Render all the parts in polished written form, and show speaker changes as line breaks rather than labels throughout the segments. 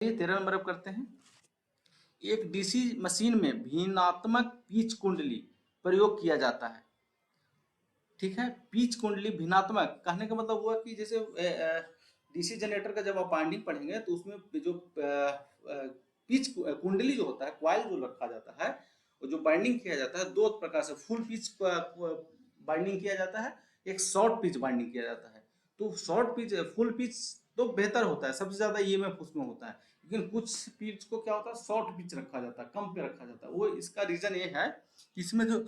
ये 13 नंबर अब करते हैं। एक डीसी मशीन में भिन्नात्मक पिच कुंडली प्रयोग किया जाता है। ठीक है, पिच कुंडली भिन्नात्मक कहने का मतलब हुआ कि जैसे डीसी जनरेटर का जब आप वाइंडिंग पढ़ेंगे तो उसमें जो पिच कुंडली जो होता है, क्वाइल जो रखा जाता है, और जो बाइंडिंग किया जाता है दो प्रकार से, फुल पिच बाइंडिंग किया जाता है, एक शॉर्ट पिच बाइंडिंग किया जाता है। तो शॉर्ट पिच, फुल पिच तो बेहतर होता है, सबसे ज्यादा ईएमएफ उसमें होता है, लेकिन कुछ पिच को क्या होता है, शॉर्ट पिच रखा जाता है, कम पे रखा जाता है। वो इसका रीजन ये है कि इसमें जो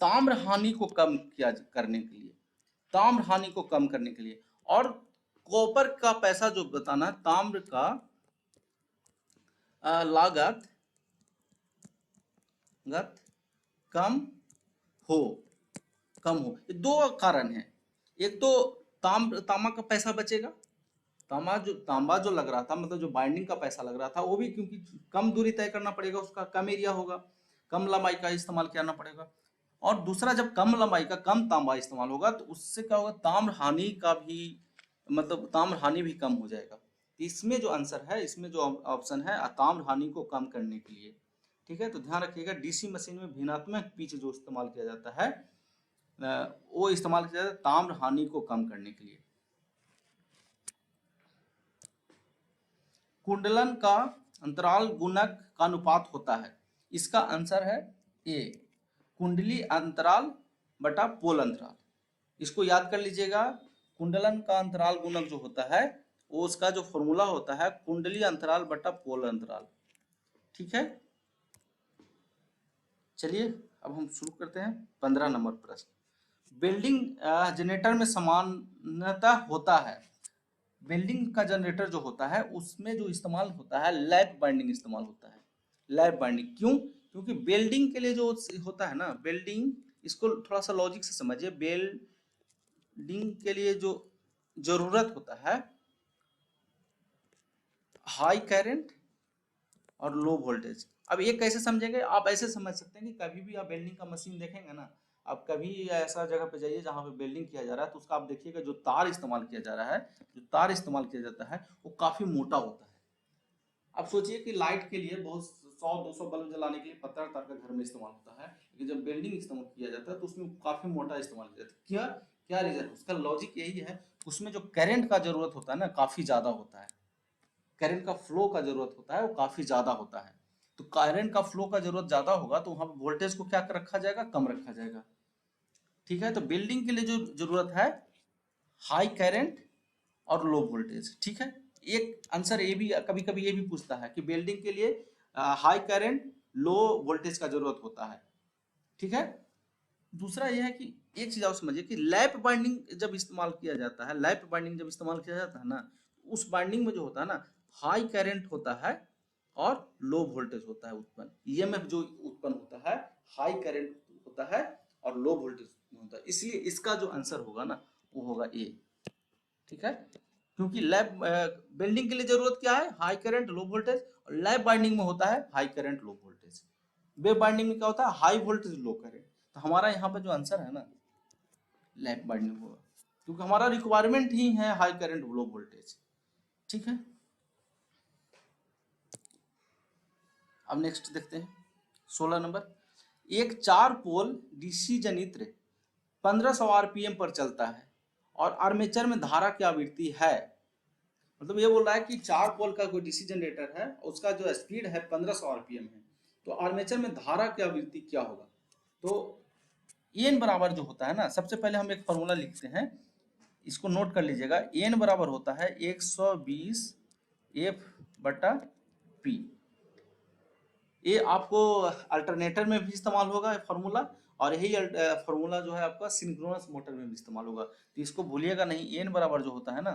ताम्र हानि को कम किया करने के लिए, ताम्र हानि को कम करने के लिए, और कॉपर का पैसा जो बताना है, ताम्र का लागत कम हो, कम हो। ये दो कारण है। एक तो तांबा का पैसा बचेगा, तांबा जो लग रहा था, मतलब जो बाइंडिंग का पैसा लग रहा था, वो भी क्योंकि कम दूरी तय करना पड़ेगा, उसका कम एरिया होगा, कम लंबाई का इस्तेमाल करना पड़ेगा। और दूसरा, जब कम लंबाई का कम तांबा इस्तेमाल होगा तो उससे क्या होगा, ताम्र हानि का भी, मतलब ताम्र हानि भी कम हो जाएगा। तो इसमें जो आंसर है, इसमें जो ऑप्शन है, ताम्र हानि को कम करने के लिए। ठीक है, तो ध्यान रखिएगा, डीसी मशीन में भिन्नात्मक पिच जो इस्तेमाल किया जाता है, वो इस्तेमाल किया जाता है ताम्र हानि को कम करने के लिए। कुंडलन का अंतराल गुणक का अनुपात होता है। इसका आंसर है ए, कुंडली अंतराल बटा पोल अंतराल। इसको याद कर लीजिएगा, कुंडलन का अंतराल गुणक जो होता है, वो उसका जो फॉर्मूला होता है, कुंडली अंतराल बटा पोल अंतराल। ठीक है, चलिए अब हम शुरू करते हैं 15 नंबर प्रश्न। वेल्डिंग जनरेटर में समानतः होता है। वेल्डिंग का जनरेटर जो होता है उसमें जो इस्तेमाल होता है, लैप बाइंडिंग इस्तेमाल होता है। लैप बाइंडिंग क्यों? क्योंकि वेल्डिंग के लिए जो होता है ना, वेल्डिंग, इसको थोड़ा सा लॉजिक से समझिए। वेल्डिंग के लिए जो जरूरत होता है, हाई करंट और लो वोल्टेज। अब ये कैसे समझेंगे? आप ऐसे समझ सकते हैं कि कभी भी आप वेल्डिंग का मशीन देखेंगे ना, आप कभी ऐसा जगह पे जाइए जहाँ पे वेल्डिंग किया जा रहा है, तो उसका आप देखिएगा जो तार इस्तेमाल किया जा रहा है, जो तार इस्तेमाल किया जाता है, वो काफी मोटा होता है। आप सोचिए कि लाइट के लिए बहुत 100-200 बल्ब जलाने के लिए पतला तार का घर में इस्तेमाल होता है, लेकिन जब वेल्डिंग इस्तेमाल किया जाता है तो उसमें काफी मोटा इस्तेमाल किया जाता है। क्या क्या रीजन? उसका लॉजिक यही है, उसमें जो करंट का जरूरत होता है ना, काफी ज्यादा होता है। करंट का फ्लो का जरूरत होता है, वो काफी ज्यादा होता है। तो करंट का फ्लो का जरूरत ज्यादा होगा तो वहां वोल्टेज को क्या रखा जाएगा, कम रखा जाएगा। ठीक है, तो बिल्डिंग के लिए जो जरूरत है, हाई करंट और लो वोल्टेज। ठीक है, एक आंसर ये भी कभी कभी ये भी पूछता है कि बिल्डिंग के लिए हाई करंट लो वोल्टेज का जरूरत होता है। ठीक है, दूसरा यह है कि एक चीज आप समझिए कि लैप बाइंडिंग जब इस्तेमाल किया जाता है, लैप बाइंडिंग जब इस्तेमाल किया जाता है ना, उस बाइंडिंग में जो होता है ना, हाई करंट होता है और लो वोल्टेज होता है उत्पन्न, ईएमएफ जो उत्पन्न होता है, हाई करंट होता है और लो वोल्टेज होता है। इसलिए इसका जो आंसर होगा ना, वो होगा ए। ठीक है, क्योंकि लैप बिल्डिंग के लिए जरूरत क्या है, हाई करंट लो वोल्टेज, और लैप बाइंडिंग में होता है high current low voltage. Wave binding में क्या होता है, हाई वोल्टेज लो करंट। तो हमारा यहाँ पे जो आंसर है ना, लैप बाइंडिंग होगा, क्योंकि हमारा रिक्वायरमेंट ही है हाई करंट लो वोल्टेज। ठीक है, अब नेक्स्ट देखते हैं 16 नंबर। एक 4 पोल डीसी जनित्र 1500 आरपीएम पर चलता है और आर्मेचर में धारा की आवृत्ति है। मतलब ये बोल रहा है कि 4 पोल का कोई डीसी जनरेटर है, उसका जो स्पीड है 1500 आरपीएम है, तो आर्मेचर में धारा की आवृत्ति क्या होगा? तो एन बराबर जो होता है ना, सबसे पहले हम एक फॉर्मूला लिखते हैं, इसको नोट कर लीजिएगा। एन बराबर होता है 120 एफ बटा पी। ये आपको अल्टरनेटर में भी इस्तेमाल होगा फॉर्मूला, और यही फॉर्मूला जो है आपका सिंक्रोनस मोटर में भी इस्तेमाल होगा, तो इसको भूलिएगा नहीं। एन बराबर जो होता है ना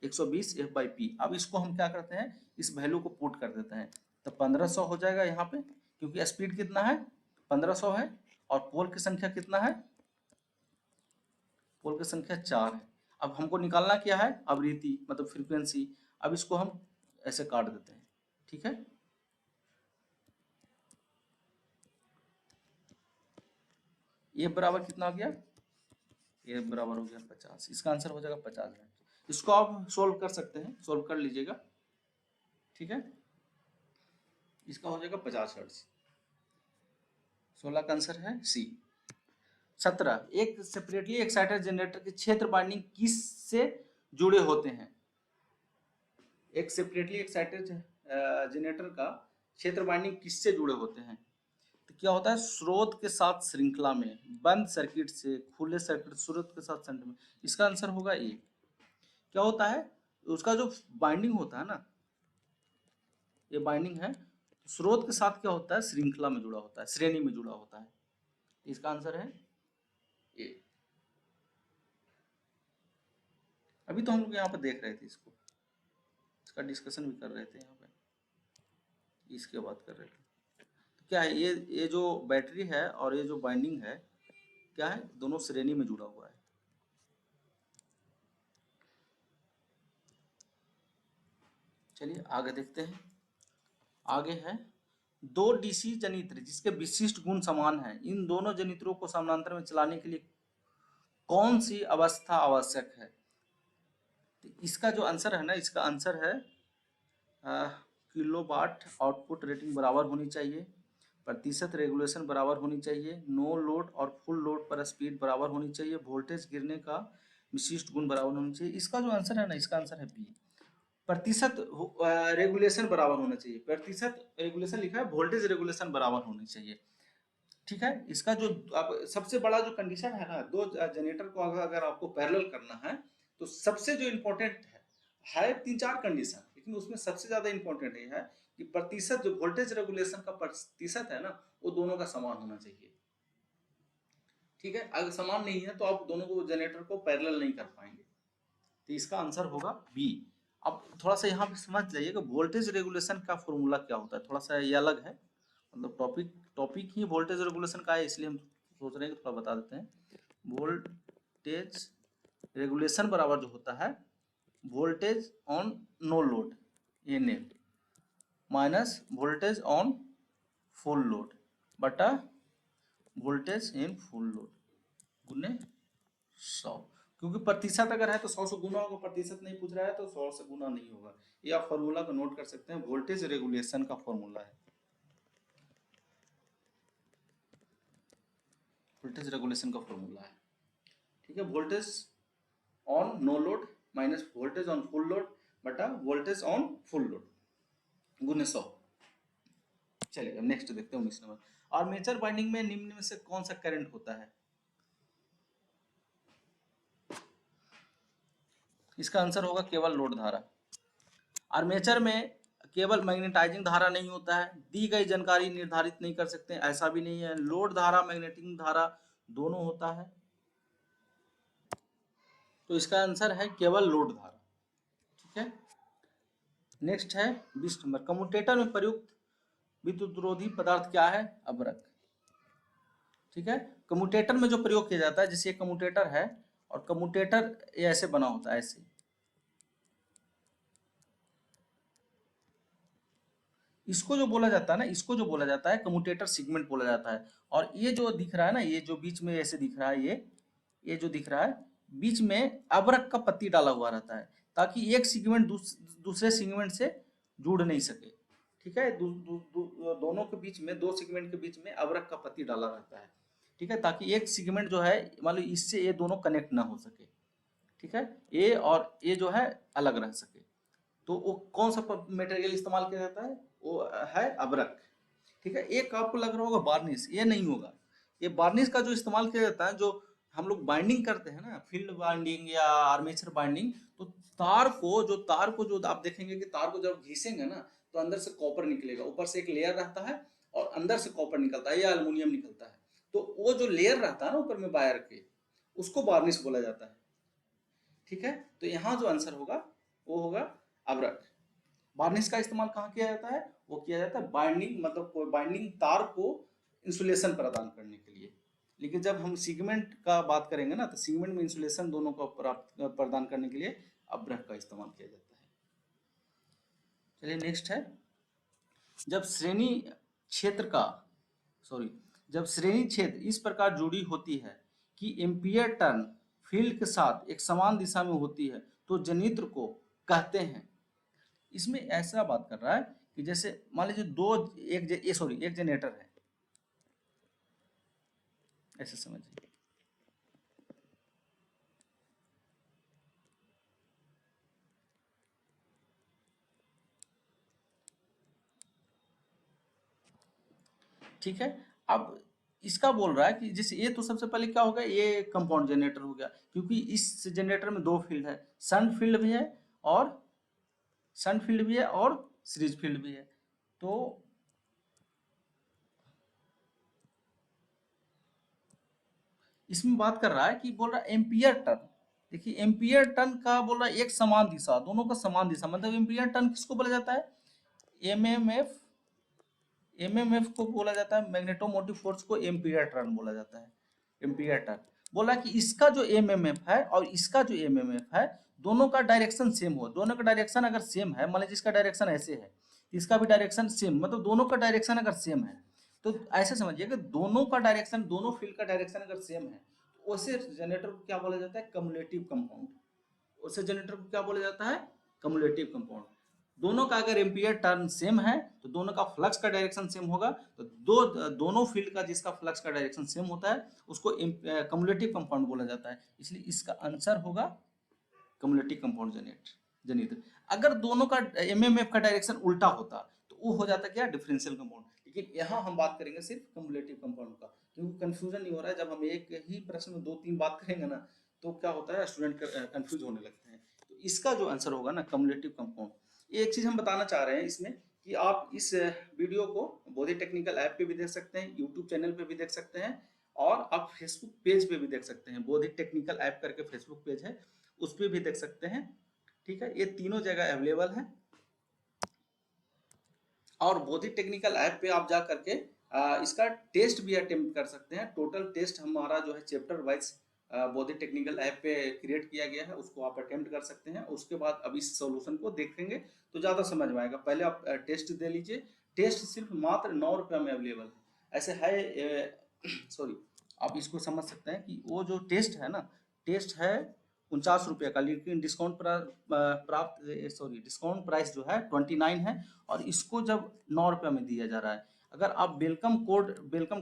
120 एफ बाई पी। अब इसको हम क्या करते हैं, इस वैल्यू को पुट कर देते हैं, तो 1500 हो जाएगा यहाँ पे, क्योंकि स्पीड कितना है, 1500 है, और पोल की संख्या कितना है, पोल की संख्या 4 है। अब हमको निकालना क्या है, आवृत्ति मतलब फ्रीक्वेंसी। अब इसको हम ऐसे काट देते हैं। ठीक है, ये बराबर कितना हो गया, ये बराबर हो गया 50। इसका आंसर हो जाएगा 50 हर्ट्ज। इसको आप सोल्व कर सकते हैं, सोल्व कर लीजिएगा, ठीक है। इसका हो जाएगा 50 हर्ट्ज। 16 का आंसर है सी। 17, एक सेपरेटली एक्साइटेड जनरेटर के क्षेत्र बाइंडिंग किस से जुड़े होते हैं? एक सेपरेटली एक्साइटेड जनरेटर का क्षेत्र बाइंडिंग किससे जुड़े होते हैं? तो क्या होता है, स्रोत के साथ श्रृंखला में, बंद सर्किट से, खुले सर्किट, स्रोत के साथ श्रृंखला में। इसका आंसर होगा ए। क्या होता है, उसका जो बाइंडिंग होता है ना, ये बाइंडिंग है, स्रोत के साथ क्या होता है, श्रृंखला में जुड़ा होता है, श्रेणी में जुड़ा होता है। इसका आंसर है ए। अभी तो हम लोग यहाँ पर देख रहे थे इसको, इसका डिस्कशन भी कर रहे थे यहाँ पे, इसके बात कर रहे थे। तो क्या है, ये जो बैटरी है और ये जो बाइंडिंग है, क्या है, दोनों श्रेणी में जुड़ा हुआ है। चलिए आगे देखते हैं। आगे है, दो डीसी जनित्र जिसके विशिष्ट गुण समान हैं, इन दोनों जनित्रों को समानांतर में चलाने के लिए कौन सी अवस्था आवश्यक है? तो इसका जो आंसर है ना, इसका आंसर है किलोवाट आउटपुट रेटिंग बराबर होनी चाहिए, प्रतिशत रेगुलेशन बराबर होनी चाहिए, नो लोड और फुल लोड पर स्पीड बराबर होनी चाहिए, वोल्टेज गिरने का विशिष्ट गुण बराबर होनी चाहिए। इसका जो आंसर है ना, इसका आंसर है बी, प्रतिशत रेगुलेशन बराबर होना चाहिए। प्रतिशत रेगुलेशन लिखा है, वोल्टेज रेगुलेशन बराबर होनी चाहिए, ठीक है। इसका जो अब सबसे बड़ा जो कंडीशन है ना, दो जनरेटर को अगर आपको पैरेलल करना है, तो सबसे जो इम्पोर्टेंट है 3-4 कंडीशन, लेकिन उसमें सबसे ज्यादा इम्पोर्टेंट ये है कि प्रतिशत, जो वोल्टेज रेगुलेशन का प्रतिशत है ना, वो दोनों का समान होना चाहिए, ठीक है। अगर समान नहीं है तो आप दोनों को जनरेटर को पैरेलल नहीं कर पाएंगे। तो इसका आंसर होगा बी। अब थोड़ा सा यहाँ पे समझ जाइए कि वोल्टेज रेगुलेशन का फॉर्मूला क्या होता है, थोड़ा सा ये अलग है, मतलब टॉपिक ही वोल्टेज रेगुलेशन का है, इसलिए हम सोच रहे हैं कि थोड़ा बता देते हैं। वोल्टेज रेगुलेशन बराबर जो होता है, voltage on no load N A minus voltage on full load बटा वोल्टेज इन फुल लोड गुने 100, क्योंकि प्रतिशत अगर है तो 100 से गुना होगा, प्रतिशत नहीं पूछ रहा है तो 100 से गुना नहीं होगा। ये आप फॉर्मूला को नोट कर सकते हैं, वोल्टेज रेगुलेशन का फॉर्मूला है, वोल्टेज रेगुलेशन का फॉर्मूला है, ठीक है। Voltage on no load minus voltage on full load बटा वोल्टेज ऑन फुल लोड गुने 100। चलिए अब नेक्स्ट देखते हैं 19 नंबर। आर्मेचर बाइंडिंग में निम्न में से कौन सा करंट होता है? इसका आंसर होगा केवल लोड धारा। आर्मेचर में केवल मैग्नेटाइजिंग धारा नहीं होता है, दी गई जानकारी निर्धारित नहीं कर सकते, ऐसा भी नहीं है, लोड धारा मैग्नेटिक धारा दोनों होता है। तो इसका आंसर है केवल लोड धारा, ठीक है। नेक्स्ट है 20 नंबर। कम्यूटेटर में प्रयुक्त विद्युतरोधी पदार्थ क्या है? अभ्रक, ठीक है। कम्यूटेटर में जो प्रयोग किया जाता है, जैसे कम्यूटेटर है और कम्यूटेटर ये ऐसे बना होता है, ऐसे, इसको जो बोला जाता है ना, इसको जो बोला जाता है कम्यूटेटर सेगमेंट बोला जाता है। और ये जो दिख रहा है ना, ये जो बीच में ऐसे दिख रहा है, ये जो दिख रहा है बीच में अबरक का पत्ती डाला हुआ रहता है, ताकि एक सेगमेंट दूसरे सेगमेंट से जुड़ नहीं सके, ठीक है। दोनों के बीच में, दो सेगमेंट के बीच में अबरक का पत्ती डाला रहता है, ठीक है, ताकि एक सेगमेंट जो है, मान लो इससे ये दोनों कनेक्ट ना हो सके, ठीक है, ये और ये जो है अलग रह सके। तो वो कौन सा मटेरियल इस्तेमाल किया जाता है? वो है अबरक, ठीक है। एक आपको लग रहा होगा वार्निश, ये नहीं होगा। ये वार्निश का जो इस्तेमाल किया जाता है, जो हम लोग बाइंडिंग करते हैं ना, फील्ड बाइंडिंग या आर्मेचर बाइंडिंग, तो तार को जो आप देखेंगे कि तार को जब घिसेंगे ना, तो अंदर से कॉपर निकलेगा, ऊपर से एक लेयर रहता है और अंदर से कॉपर निकलता है या एल्युमिनियम निकलता है। तो वो जो लेयर रहता है ना ऊपर में वायर के, उसको वार्निश बोला जाता है, ठीक है। तो यहाँ जो आंसर होगा वो होगा अबरक। वार्निश का इस्तेमाल कहाँ किया जाता है? वो किया जाता है बाइंडिंग, मतलब कोई बाइंडिंग तार को इंसुलेशन प्रदान करने के लिए। लेकिन जब हम सीगमेंट का बात करेंगे ना, तो सीगमेंट में इंसुलेशन दोनों को प्रदान करने के लिए अबरक का इस्तेमाल किया जाता है। चलिए नेक्स्ट है, जब श्रेणी क्षेत्र का जब श्रेणी क्षेत्र इस प्रकार जुड़ी होती है कि एम्पियर टर्न फील्ड के साथ एक समान दिशा में होती है, तो जनित्र को कहते हैं। इसमें ऐसा बात कर रहा है कि जैसे मान लीजिए एक जनरेटर है, ऐसे समझिए। ठीक है, अब इसका बोल रहा है कि जैसे ये तो सबसे पहले क्या होगा, ये कंपाउंड जनरेटर हो गया, क्योंकि इस जनरेटर में दो फील्ड है, सन फील्ड भी है और सीरीज फील्ड भी है। तो इसमें बात कर रहा है कि बोल रहा है एम्पियर टर्न। देखिए एम्पियर टर्न का बोल रहा है एक समान दिशा, दोनों का समान दिशा, मतलब एम्पियर टर्न किसको बोला जाता है, एमएमएफ को बोला जाता है, मैग्नेटोमोटिव फोर्स को एम्पियर टर्न बोला जाता है। एम्पियर टर्न बोला कि इसका जो एमएमएफ है और इसका जो एमएमएफ है, दोनों का डायरेक्शन सेम हो, दोनों का डायरेक्शन अगर सेम है, मान लीजिए इसका डायरेक्शन ऐसे है, इसका भी डायरेक्शन सेम, मतलब दोनों का डायरेक्शन अगर सेम है, तो ऐसे समझिए कि दोनों का डायरेक्शन, दोनों फील्ड का डायरेक्शन अगर सेम है, तो उसे जनरेटर को क्या बोला जाता है, कम्युलेटिव कंपाउंड। उसे जनरेटर को क्या बोला जाता है, कम्युलेटिव कंपाउंड। दोनों का अगर एम्पियर टर्न सेम है तो दोनों का फ्लक्स का डायरेक्शन सेम होगा, तो दोनों फील्ड का जिसका फ्लक्स का डायरेक्शन सेम होता है उसको कम्युलेटिव कंपाउंड बोला जाता है। इसलिए इसका आंसर होगा कम्युलेटिव कंपाउंड जनित्र। अगर दोनों का एमएमएफ का डायरेक्शन उल्टा होता तो वो हो जाता क्या, डिफरेंशियल कंपाउंड। लेकिन यहाँ हम बात करेंगे सिर्फ कम्युलेटिव कंपाउंड का, क्योंकि कंफ्यूजन नहीं हो रहा है। जब हम एक ही प्रश्न में 2-3 बात करेंगे ना, तो क्या होता है, स्टूडेंट कंफ्यूज होने लगते हैं। तो इसका जो आंसर होगा ना, कम्युलेटिव कंपाउंड। एक चीज हम बताना चाह रहे हैं इसमें कि आप इस वीडियो को बोधि टेक्निकल ऐप पे भी देख सकते हैं, यूट्यूब चैनल पे भी देख सकते हैं, और आप फेसबुक पेज पे भी देख सकते हैं। बोधि टेक्निकल ऐप करके फेसबुक पेज है, उस पर भी देख सकते हैं। ठीक है, ये तीनों जगह अवेलेबल है। और बोधि टेक्निकल ऐप पे आप जा करके इसका टेस्ट भी अटेम्प्ट कर सकते हैं। टोटल टेस्ट हमारा जो है चैप्टर वाइज बोधि टेक्निकल ऐप पे क्रिएट किया गया है, उसको आप अटेम्प्ट कर सकते हैं। उसके बाद अब इस सॉल्यूशन को देखेंगे तो ज़्यादा समझ में आएगा। पहले आप टेस्ट दे लीजिए। टेस्ट सिर्फ मात्र 9 रुपये में अवेलेबल है। ऐसे है सॉरी, आप इसको समझ सकते हैं कि वो जो टेस्ट है ना, टेस्ट है 49 रुपये का, लेकिन डिस्काउंट प्राइस जो है 29 है, और इसको जब 9 रुपये में दिया जा रहा है। अगर आप वेलकम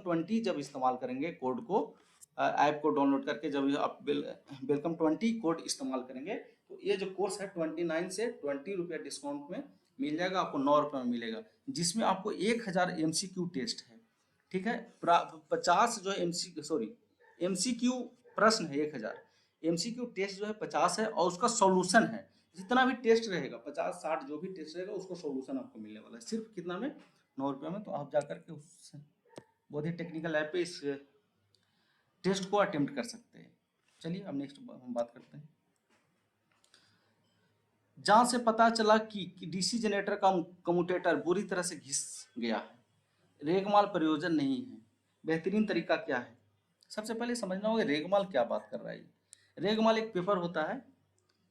20 जब इस्तेमाल करेंगे, कोड को, ऐप को डाउनलोड करके जब आप वेलकम 20 कोड इस्तेमाल करेंगे, तो ये जो कोर्स है 29 से 20 रुपये डिस्काउंट में मिल जाएगा, आपको 9 रुपये में मिलेगा, जिसमें आपको 1000 MCQ टेस्ट है। ठीक है, 50 जो है MCQ प्रश्न है 1000, MCQ टेस्ट जो है 50 है, और उसका सॉल्यूशन है, जितना भी टेस्ट रहेगा 50-60 जो भी टेस्ट रहेगा उसको सॉल्यूशन आपको मिलने वाला है, सिर्फ कितना में, 9 रुपये में। तो आप जाकर के उस बोधि टेक्निकल ऐप पे इस टेस्ट को अटेम्प्ट कर सकते हैं। चलिए अब नेक्स्ट हम बात करते हैं। जांच से पता चला कि डीसी जनरेटर का कम्यूटेटर बुरी तरह से घिस गया है, रेगमाल प्रयोजन नहीं है, बेहतरीन तरीका क्या है। सबसे पहले समझना होगा रेगमाल क्या बात कर रहा है। रेगमाल एक पेपर होता है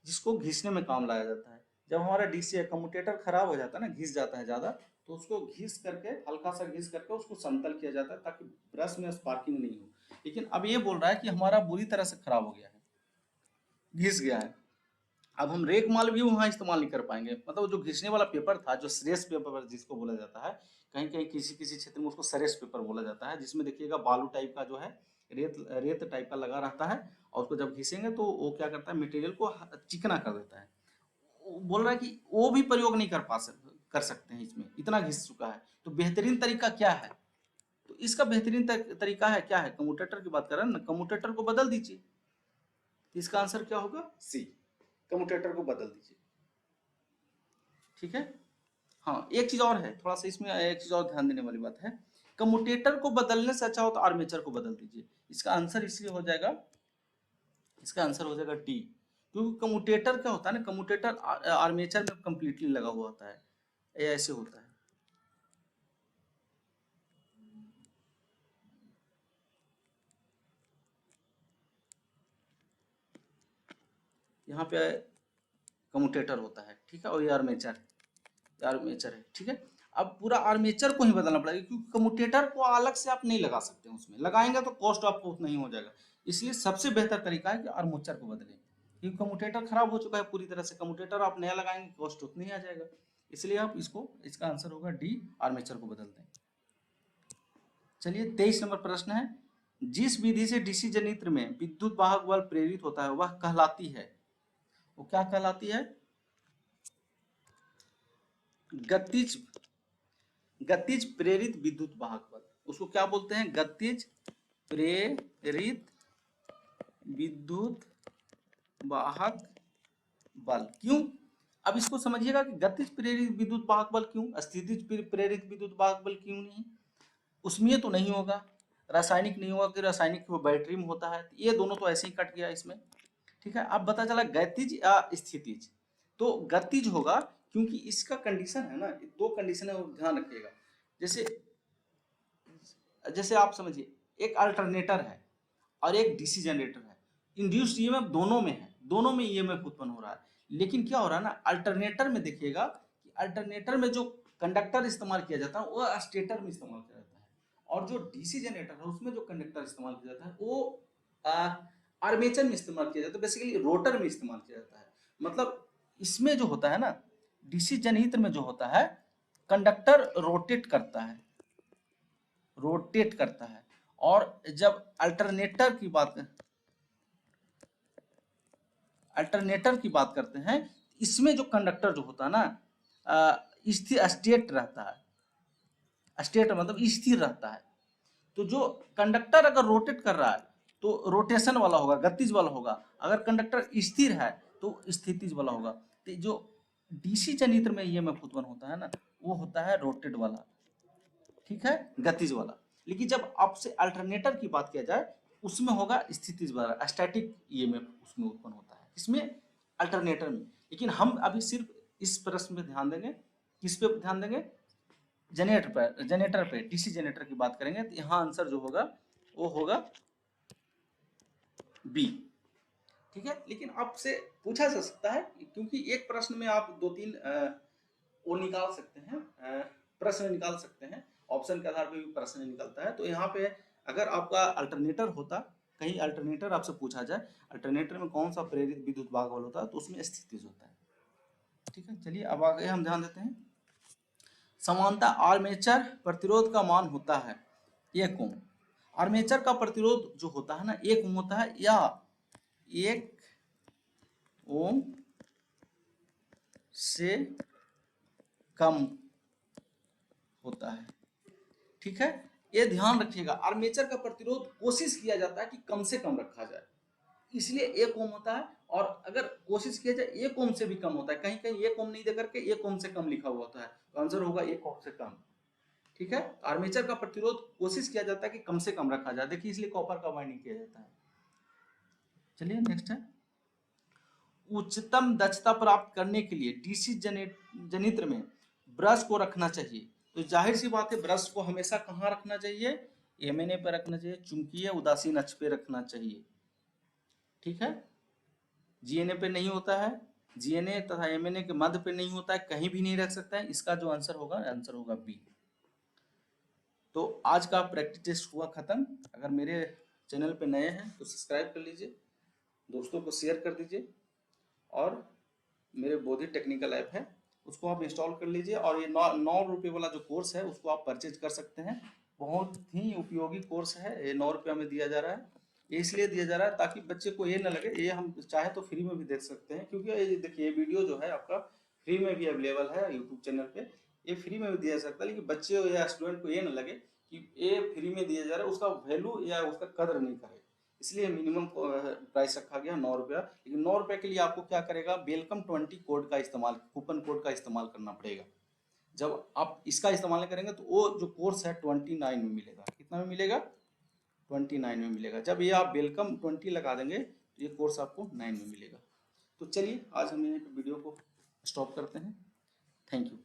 जिसको घिसने में काम लाया जाता है। जब हमारा डीसी कम्यूटेटर खराब हो जाता है ना, घिस जाता है ज़्यादा, तो उसको घिस करके, हल्का सा घिस करके उसको समतल किया जाता है ताकि ब्रश में स्पार्किंग नहीं हो। लेकिन अब ये बोल रहा है कि हमारा बुरी तरह से खराब हो गया है, घिस गया है। अब हम रेगमाल भी वहाँ इस्तेमाल नहीं कर पाएंगे, मतलब जो घिसने वाला पेपर था, जो श्रेष्ठ पेपर जिसको बोला जाता है, कहीं कहीं किसी किसी क्षेत्र में उसको श्रेष्ठ पेपर बोला जाता है, जिसमें देखिएगा बालू टाइप का जो है, रेत टाइप का लगा रहता है, और उसको जब घिसेंगे तो वो क्या करता है, मटेरियल को चिकना कर देता है। बोल रहा है कि वो भी प्रयोग नहीं कर सकते हैं, इसमें इतना घिस चुका है। तो बेहतरीन तरीका क्या है, तो इसका बेहतरीन तरीका है क्या है, कम्यूटेटर की बात कर रहे हैं ना, कम्यूटेटर को बदल दीजिए। इसका आंसर क्या होगा, सी, कम्यूटेटर को बदल दीजिए। ठीक है, हाँ एक चीज और है, थोड़ा सा इसमें एक चीज और ध्यान देने वाली बात है, कम्यूटेटर को बदलने से अच्छा हो तो आर्मेचर को बदल दीजिए। इसका आंसर इसलिए हो जाएगा, इसका आंसर हो जाएगा डी, क्योंकि कम्यूटेटर क्या होता है ना, कम्यूटेटर आर्मेचर में कंप्लीटली लगा हुआ होता है, ये ऐसे होता है। यहाँ पे कम्यूटेटर होता है, ठीक है, और ये आर्मेचर है। ठीक है, अब पूरा आर्मेचर को ही बदलना पड़ेगा, क्योंकि कम्यूटेटर को अलग से आप नहीं लगा सकते, उसमें लगाएंगे तो कॉस्ट आपको उतना ही हो जाएगा। इसलिए सबसे बेहतर तरीका है कि आर्मेचर को बदलें। क्योंकि कम्यूटेटर खराब हो चुका है पूरी तरह से, कम्यूटेटर आप नया लगाएंगे कॉस्ट उतना ही आ जाएगा, इसलिए आप इसको, इसका आंसर होगा डी, आर्मेचर को बदल दें। चलिए 23 नंबर प्रश्न है, जिस विधि से डीसी जनित्र में विद्युत वाहक बल प्रेरित होता है वह कहलाती है, वो क्या कहलाती है? गतिज, गतिज प्रेरित विद्युत वाहक बल, उसको क्या बोलते हैं? गतिज प्रेरित विद्युत वाहक बल। क्यों? अब इसको समझिएगा कि गतिज प्रेरित विद्युत वाहक बल क्यों, स्थितिज प्रेरित विद्युत वाहक बल क्यों नहीं? उसमें तो नहीं होगा, रासायनिक नहीं होगा कि रासायनिक बैटरी में होता है, ये दोनों तो ऐसे ही कट गया इसमें। ठीक है, अब पता चला गतिज या स्थितिज, तो गतिज होगा क्योंकि इसका कंडीशन है ना, दो कंडीशन है, ध्यान रखिएगा। जैसे जैसे आप समझिए एक अल्टरनेटर है और एक डीसी जनरेटर है, इंड्यूस्ड ईएमएफ दोनों में है, दोनों में ईएमएफ उत्पन्न हो रहा है, लेकिन क्या हो रहा है ना, अल्टरनेटर में देखिएगा कि अल्टरनेटर में जो कंडक्टर इस्तेमाल किया जाता है वो स्टेटर में इस्तेमाल किया जाता है, और जो डीसी जनरेटर है उसमें जो कंडक्टर इस्तेमाल किया जाता है वो आर्मेचर में इस्तेमाल किया जाता है, बेसिकली रोटर में इस्तेमाल किया जाता है। मतलब इसमें जो होता है ना, डीसी जनहित्र में जो होता है, कंडक्टर रोटेट करता है, रोटेट करता है, और जब अल्टरनेटर की बात करते हैं, इसमें जो कंडक्टर जो होता है ना, स्थिर स्टेट रहता है, स्टेट मतलब स्थिर रहता है। तो जो कंडक्टर अगर रोटेट कर रहा है तो रोटेशन वाला होगा, गतिज वाला होगा, अगर कंडक्टर स्थिर है तो स्थितिज वाला होगा। तो जो डीसी जनित्र में ईएमएफ उत्पन्न होता है ना, वो होता है रोटेट वाला, ठीक है, गतिज वाला। लेकिन जब आपसे अल्टरनेटर की बात किया जाए उसमें होगा स्थितिज वाला, स्टैटिक ईएमएफ उसमें उत्पन्न होता है, इसमें अल्टरनेटर में। लेकिन हम अभी सिर्फ इस प्रश्न में ध्यान देंगे, किस पे ध्यान देंगे? जनरेटर पे, डीसी जनरेटर की बात करेंगे, तो यहाँ आंसर जो होगा वो होगा बी। ठीक है, लेकिन आपसे पूछा जा सकता है, क्योंकि एक प्रश्न में आप दो तीन वो निकाल सकते हैं, प्रश्न निकाल सकते हैं, ऑप्शन के आधार पर भी प्रश्न निकलता है। तो यहाँ पे अगर आपका अल्टरनेटर होता, कहीं अल्टरनेटर आपसे पूछा जाए अल्टरनेटर में कौन सा प्रेरित विद्युत वाहक बल होता है, तो उसमें स्थितिज होता है। ठीक है, चलिए अब आगे हम ध्यान देते हैं। समानता आर्मेचर प्रतिरोध का मान होता है 1 ओम। आर्मेचर का प्रतिरोध जो होता है ना 1 ओम होता है, या 1 ओम से कम होता है। ठीक है, ये ध्यान रखिएगा, आर्मेचर का प्रतिरोध कोशिश किया जाता है कि कम से कम रखा जाए, इसलिए 1 ओम होता है। और अगर कोशिश किया जाए 1 ओम से भी कम होता है, कहीं कहीं 1 ओम नहीं देकर के 1 ओम से कम लिखा हुआ होता है, तो आंसर होगा 1 ओम से कम। ठीक है, आर्मेचर का प्रतिरोध कोशिश किया जाता है कि कम से कम रखा जाए, देखिए इसलिए कॉपर का वाइंडिंग किया जाता है। चलिए नेक्स्ट है, उच्चतम दक्षता प्राप्त करने के लिए डीसी जनित्र में ब्रश को रखना चाहिए। तो जाहिर सी बात है, ब्रश को हमेशा कहाँ रखना चाहिए? एमएनए पर रखना चाहिए, चुंबकीय उदासीन अक्ष पे रखना चाहिए। ठीक है, जीएनए पे नहीं होता है, जीएनए तथा एमएनए के मध्य पे नहीं होता है, कहीं भी नहीं रख सकता है। इसका जो आंसर होगा बी। तो आज का प्रैक्टिस टेस्ट हुआ खत्म। अगर मेरे चैनल पे नए हैं तो सब्सक्राइब कर लीजिए, दोस्तों को शेयर कर दीजिए, और मेरे बोधि टेक्निकल ऐप है उसको आप इंस्टॉल कर लीजिए, और ये 9 रुपये वाला जो कोर्स है उसको आप परचेज कर सकते हैं। बहुत ही उपयोगी कोर्स है, ये 9 रुपया में दिया जा रहा है। ये इसलिए दिया जा रहा है ताकि बच्चे को ये ना लगे, ये हम चाहे तो फ्री में भी देख सकते हैं, क्योंकि ये देखिए वीडियो जो है आपका फ्री में भी अवेलेबल है यूट्यूब चैनल पे, ये फ्री में भी दिया जा सकता है। लेकिन बच्चे या स्टूडेंट को ये ना लगे कि ये फ्री में दिया जा रहा है, उसका वैल्यू या उसका कदर नहीं करे, इसलिए मिनिमम प्राइस रखा गया 9 रुपया। लेकिन 9 रुपये के लिए आपको क्या करेगा, वेलकम 20 कोड का इस्तेमाल, कूपन कोड का इस्तेमाल करना पड़ेगा। जब आप इसका इस्तेमाल नहीं करेंगे तो वो जो कोर्स है 29 में मिलेगा। कितना में मिलेगा? 29 में मिलेगा। जब ये आप वेलकम 20 लगा देंगे तो ये कोर्स आपको 9 में मिलेगा। तो चलिए आज हम वीडियो को स्टॉप करते हैं। Thank you.